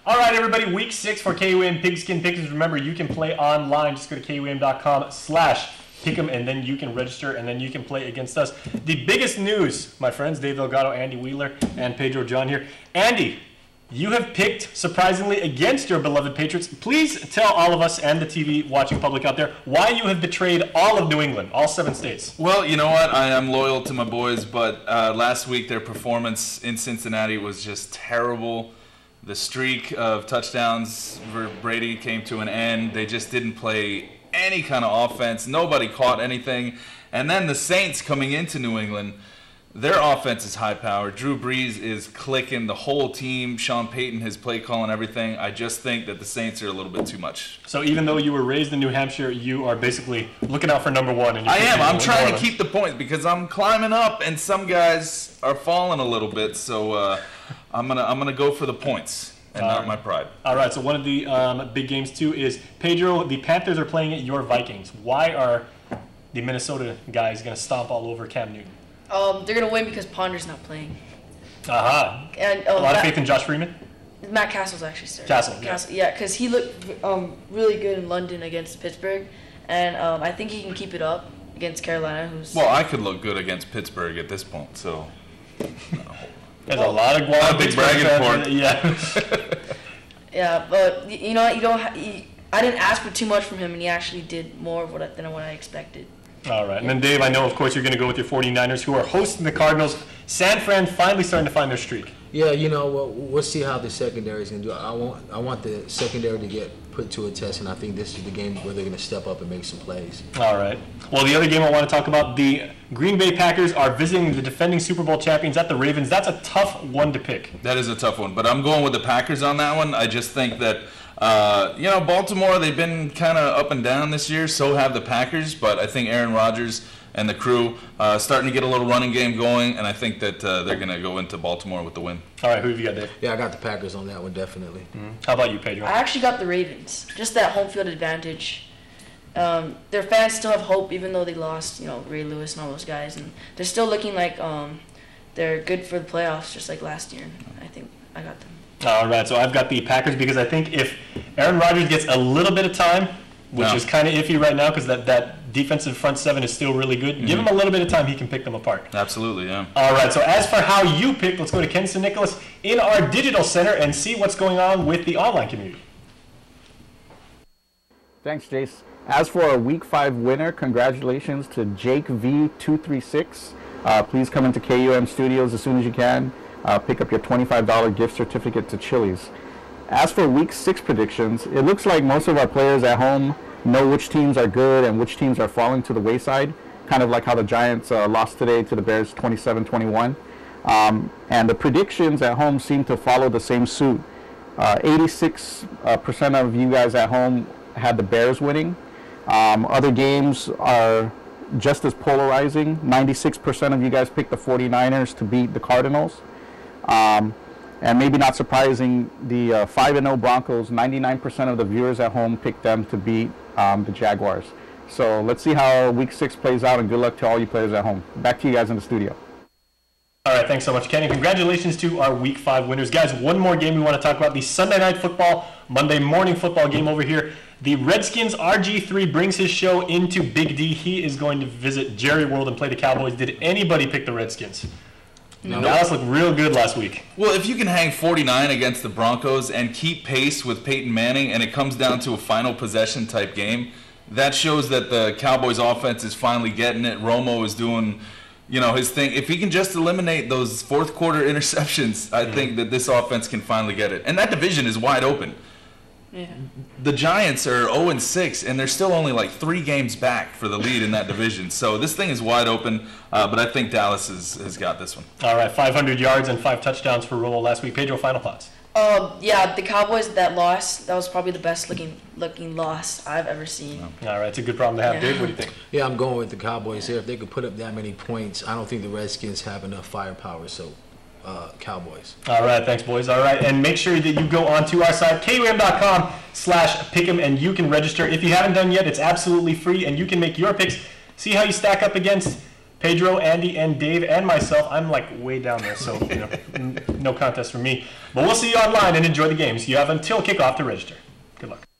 All right, everybody, week 6 for KUAM Pigskin Pick'ems. Remember, you can play online. Just go to KUAM.com/pick'em, and then you can register, and then you can play against us. The biggest news, my friends, Dave Delgado, Andy Wheeler, and Pedro John here. Andy, you have picked, surprisingly, against your beloved Patriots. Please tell all of us and the TV watching public out there why you have betrayed all of New England, all 7 states. Well, you know what? I am loyal to my boys, but last week their performance in Cincinnati was just terrible. The streak of touchdowns for Brady came to an end. They just didn't play any kind of offense. Nobody caught anything. And then the Saints coming into New England, their offense is high-powered. Drew Brees is clicking the whole team. Sean Payton, his play call and everything. I just think that the Saints are a little bit too much. So even though you were raised in New Hampshire, you are basically looking out for number 1. And I am. I'm trying to keep the points because I'm climbing up, and some guys are falling a little bit. So I'm gonna go for the points and not my pride. All right. So one of the big games too is Pedro. The Panthers are playing at your Vikings. Why are the Minnesota guys going to stomp all over Cam Newton? They're going to win because Ponder's not playing. Aha. And a lot of faith in Josh Freeman? Matt Castle's actually starting. Castle, yeah, because he looked really good in London against Pittsburgh, and I think he can keep it up against Carolina. Well, I could look good against Pittsburgh at this point, so. There's a lot of guap. Big bragging point. Yeah. Yeah, but you know, I didn't ask for too much from him, and he actually did more than what I expected. All right. And then, Dave, I know, of course, you're going to go with your 49ers, who are hosting the Cardinals. San Fran finally starting to find their streak. Yeah, you know, we'll see how the secondary is going to do. I want the secondary to get put to a test, and I think this is the game where they're going to step up and make some plays. All right. Well, the other game I want to talk about, the Green Bay Packers are visiting the defending Super Bowl champions at the Ravens. That's a tough one to pick. That is a tough one, but I'm going with the Packers on that one. I just think that you know, Baltimore, they've been kind of up and down this year, so have the Packers, but I think Aaron Rodgers and the crew starting to get a little running game going, and I think that they're going to go into Baltimore with the win. All right, who have you got, Dave? Yeah, I got the Packers on that one, definitely. Mm-hmm. How about you, Pedro? I actually got the Ravens. Just that home field advantage. Their fans still have hope, even though they lost, you know, Ray Lewis and all those guys, and they're still looking like they're good for the playoffs, just like last year. And I think I got them. All right, so I've got the Packers because I think if Aaron Rodgers gets a little bit of time, which is kind of iffy right now because that defensive front 7 is still really good, give him a little bit of time, he can pick them apart. Absolutely, yeah. All right, so as for how you pick, let's go to Ken and Nicolas in our digital center and see what's going on with the online community. Thanks, Jace. As for our Week 5 winner, congratulations to Jake V236. Please come into KUM Studios as soon as you can. Pick up your $25 gift certificate to Chili's. As for Week 6 predictions, it looks like most of our players at home know which teams are good and which teams are falling to the wayside, kind of like how the Giants lost today to the Bears 27-21. And the predictions at home seem to follow the same suit. 86% of you guys at home had the Bears winning. Other games are just as polarizing. 96% of you guys picked the 49ers to beat the Cardinals. And maybe not surprising, the 5-0 Broncos, 99% of the viewers at home picked them to beat the Jaguars. So let's see how Week 6 plays out, and good luck to all you players at home. Back to you guys in the studio. All right, thanks so much, Kenny. Congratulations to our Week 5 winners. Guys, one more game we want to talk about, the Sunday Night Football, Monday morning football game over here. The Redskins, RG3 brings his show into Big D. He is going to visit Jerry World and play the Cowboys. Did anybody pick the Redskins? No. Dallas looked real good last week. Well, if you can hang 49 against the Broncos and keep pace with Peyton Manning, and it comes down to a final possession type game, that shows that the Cowboys offense is finally getting it. Romo is doing, you know, his thing. If he can just eliminate those fourth quarter interceptions, I think that this offense can finally get it. And that division is wide open. Yeah. The Giants are 0-6, and they're still only like 3 games back for the lead in that division. So this thing is wide open, but I think Dallas has got this one. All right, 500 yards and 5 touchdowns for Romo last week. Pedro, final thoughts? Yeah, the Cowboys, that loss, that was probably the best looking loss I've ever seen. All right, it's a good problem to have. Dave, what do you think? Yeah, I'm going with the Cowboys here. If they could put up that many points, I don't think the Redskins have enough firepower, so Cowboys. All right, thanks, boys. All right, and make sure that you go onto our site, KUAM.com/pick'em, and you can register. If you haven't done yet, it's absolutely free, and you can make your picks. See how you stack up against Pedro, Andy, and Dave, and myself. I'm like way down there, so no contest for me. But we'll see you online and enjoy the games. You have until kickoff to register. Good luck.